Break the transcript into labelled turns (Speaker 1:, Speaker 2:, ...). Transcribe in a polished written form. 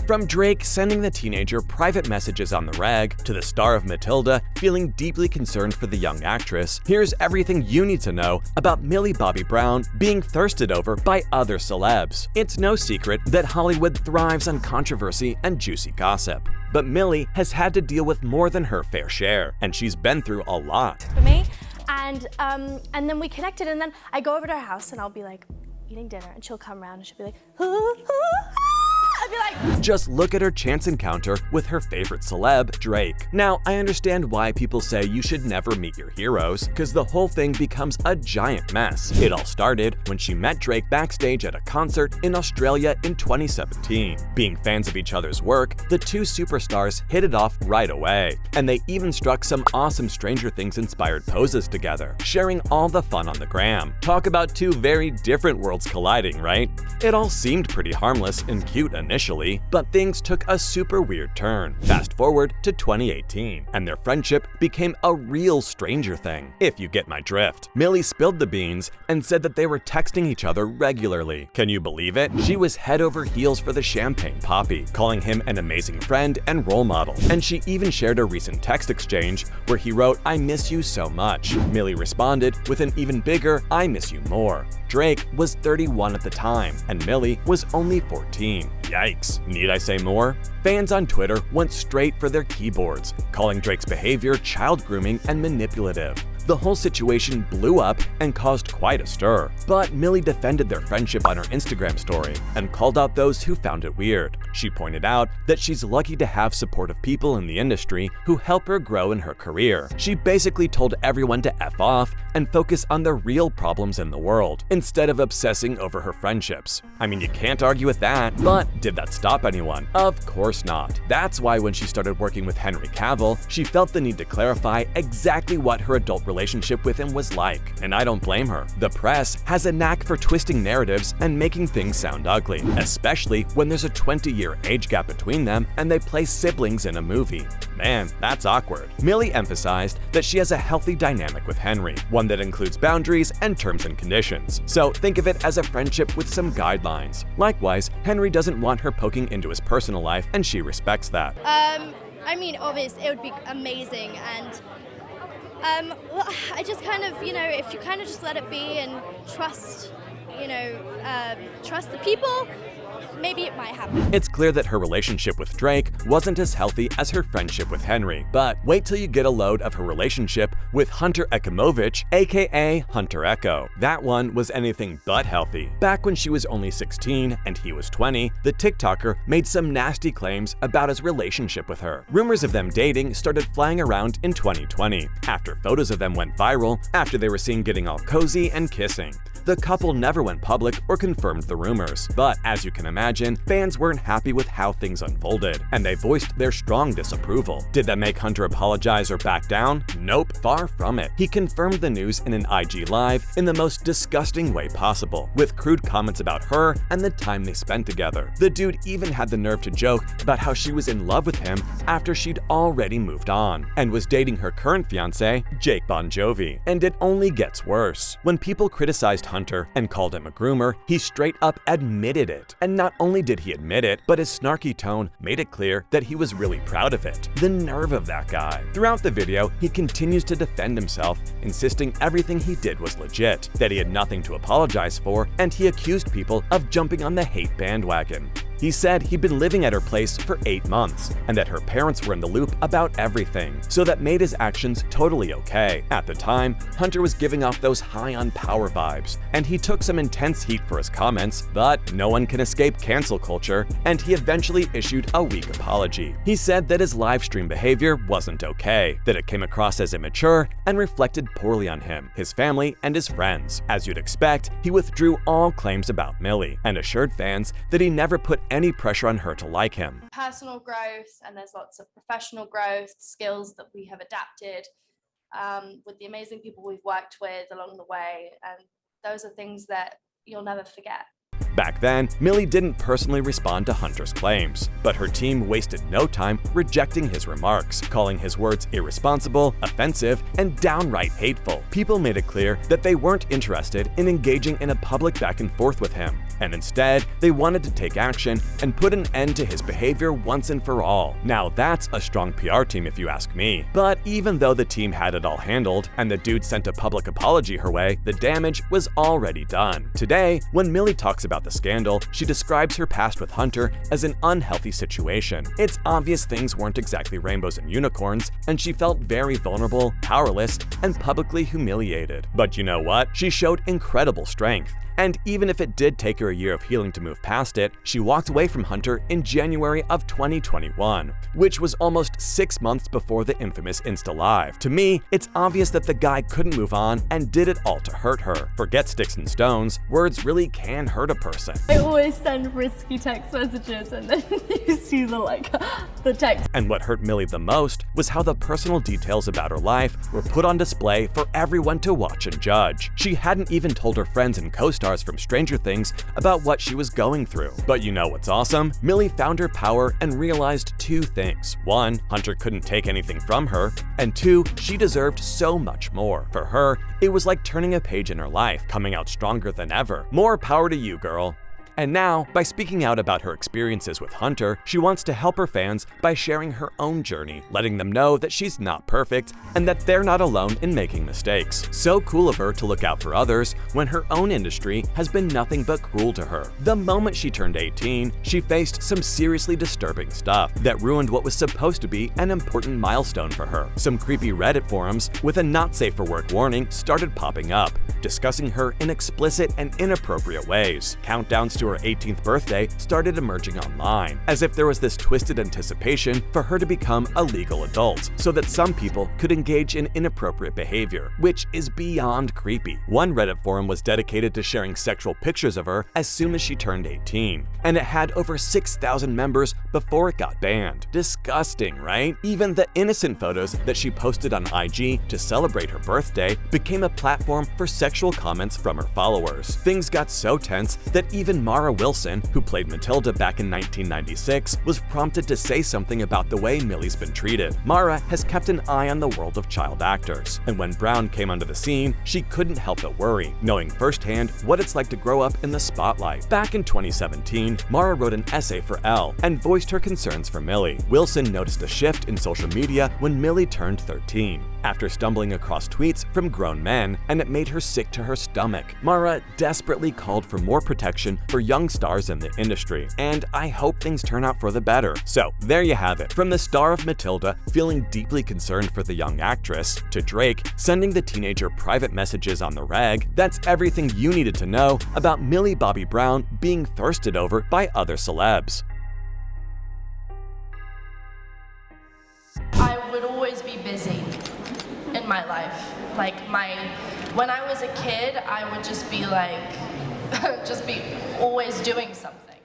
Speaker 1: From Drake sending the teenager private messages on the reg, to the star of Matilda feeling deeply concerned for the young actress, here's everything you need to know about Millie Bobby Brown being thirsted over by other celebs. It's no secret that Hollywood thrives on controversy and juicy gossip. But Millie has had to deal with more than her fair share, and she's been through a lot.
Speaker 2: For me, and then we connected, and then I go over to her house and I'll be like eating dinner, and she'll come around and she'll be like, I'd be like,
Speaker 1: just look at her chance encounter with her favorite celeb, Drake. Now, I understand why people say you should never meet your heroes, because the whole thing becomes a giant mess. It all started when she met Drake backstage at a concert in Australia in 2017. Being fans of each other's work, the two superstars hit it off right away, and they even struck some awesome Stranger Things-inspired poses together, sharing all the fun on the gram. Talk about two very different worlds colliding, right? It all seemed pretty harmless and cute initially, but things took a super weird turn. Fast forward to 2018, and their friendship became a real Stranger Thing, if you get my drift. Millie spilled the beans and said that they were texting each other regularly. Can you believe it? She was head over heels for the champagne Poppy, calling him an amazing friend and role model. And she even shared a recent text exchange where he wrote, "I miss you so much." Millie responded with an even bigger, "I miss you more." Drake was 31 at the time, and Millie was only 14. Yikes, need I say more? Fans on Twitter went straight for their keyboards, calling Drake's behavior child grooming and manipulative. The whole situation blew up and caused quite a stir. But Millie defended their friendship on her Instagram story and called out those who found it weird. She pointed out that she's lucky to have supportive people in the industry who help her grow in her career. She basically told everyone to F off and focus on the real problems in the world, instead of obsessing over her friendships. I mean, you can't argue with that, but did that stop anyone? Of course not. That's why when she started working with Henry Cavill, she felt the need to clarify exactly what her adult relationship with him was like, and I don't blame her. The press has a knack for twisting narratives and making things sound ugly, especially when there's a 20-year age gap between them and they play siblings in a movie. Man, that's awkward. Millie emphasized that she has a healthy dynamic with Henry, one that includes boundaries and terms and conditions. So think of it as a friendship with some guidelines. Likewise, Henry doesn't want her poking into his personal life, and she respects that.
Speaker 3: I mean, obviously, it would be amazing, and well, I just kind of, if you kind of just let it be and trust, trust the people, maybe it might happen.
Speaker 1: It's clear that her relationship with Drake wasn't as healthy as her friendship with Henry, but wait till you get a load of her relationship with Hunter Ekimovich, aka Hunter Echo. That one was anything but healthy. Back when she was only 16 and he was 20, the TikToker made some nasty claims about his relationship with her. Rumors of them dating started flying around in 2020, after photos of them went viral after they were seen getting all cozy and kissing. The couple never went public or confirmed the rumors, but as you can imagine, fans weren't happy with how things unfolded, and they voiced their strong disapproval. Did that make Hunter apologize or back down? Nope, far from it. He confirmed the news in an IG Live in the most disgusting way possible, with crude comments about her and the time they spent together. The dude even had the nerve to joke about how she was in love with him after she'd already moved on, and was dating her current fiancé, Jake Bon Jovi. And it only gets worse. When people criticized Hunter and called him a groomer, he straight up admitted it. And not only did he admit it, but his snarky tone made it clear that he was really proud of it. The nerve of that guy. Throughout the video, he continues to defend himself, insisting everything he did was legit, that he had nothing to apologize for, and he accused people of jumping on the hate bandwagon. He said he'd been living at her place for 8 months, and that her parents were in the loop about everything, so that made his actions totally okay. At the time, Hunter was giving off those high on power vibes, and he took some intense heat for his comments, but no one can escape cancel culture, and he eventually issued a weak apology. He said that his livestream behavior wasn't okay, that it came across as immature and reflected poorly on him, his family, and his friends. As you'd expect, he withdrew all claims about Millie, and assured fans that he never put any pressure on her to like him.
Speaker 4: Personal growth, and there's lots of professional growth, skills that we have adapted with the amazing people we've worked with along the way, and those are things that you'll never forget.
Speaker 1: Back then, Millie didn't personally respond to Hunter's claims, but her team wasted no time rejecting his remarks, calling his words irresponsible, offensive, and downright hateful. People made it clear that they weren't interested in engaging in a public back and forth with him. and instead, they wanted to take action and put an end to his behavior once and for all. Now that's a strong PR team if you ask me. But even though the team had it all handled, and the dude sent a public apology her way, the damage was already done. Today, when Millie talks about the scandal, she describes her past with Hunter as an unhealthy situation. It's obvious things weren't exactly rainbows and unicorns, and she felt very vulnerable, powerless, and publicly humiliated. But you know what? She showed incredible strength. And even if it did take her a year of healing to move past it, she walked away from Hunter in January of 2021, which was almost 6 months before the infamous Insta Live. To me, it's obvious that the guy couldn't move on and did it all to hurt her. Forget sticks and stones, words really can hurt a person.
Speaker 2: I always send risky text messages and then you see the text.
Speaker 1: And what hurt Millie the most was how the personal details about her life were put on display for everyone to watch and judge. She hadn't even told her friends and co-stars from Stranger Things about what she was going through. But you know what's awesome? Millie found her power and realized 2 things. 1, Hunter couldn't take anything from her, and 2, she deserved so much more. For her, it was like turning a page in her life, coming out stronger than ever. More power to you, girl. And now, by speaking out about her experiences with Hunter, she wants to help her fans by sharing her own journey, letting them know that she's not perfect and that they're not alone in making mistakes. So cool of her to look out for others when her own industry has been nothing but cruel to her. The moment she turned 18, she faced some seriously disturbing stuff that ruined what was supposed to be an important milestone for her. Some creepy Reddit forums with a not safe for work warning started popping up, discussing her in explicit and inappropriate ways. Countdowns to her 18th birthday started emerging online, as if there was this twisted anticipation for her to become a legal adult, so that some people could engage in inappropriate behavior, which is beyond creepy. One Reddit forum was dedicated to sharing sexual pictures of her as soon as she turned 18, and it had over 6,000 members before it got banned. Disgusting, right? Even the innocent photos that she posted on IG to celebrate her birthday became a platform for sexual comments from her followers. Things got so tense that even Mara Wilson, who played Matilda back in 1996, was prompted to say something about the way Millie's been treated. Mara has kept an eye on the world of child actors, and when Brown came onto the scene, she couldn't help but worry, knowing firsthand what it's like to grow up in the spotlight. Back in 2017, Mara wrote an essay for Elle and voiced her concerns for Millie. Wilson noticed a shift in social media when Millie turned 13, after stumbling across tweets from grown men, and it made her sick to her stomach. Mara desperately called for more protection for young stars in the industry, and I hope things turn out for the better. So there you have it. From the star of Matilda feeling deeply concerned for the young actress, to Drake sending the teenager private messages on the reg, that's everything you needed to know about Millie Bobby Brown being thirsted over by other celebs.
Speaker 5: I would always be busy in my life. When I was a kid, I would just be always doing something.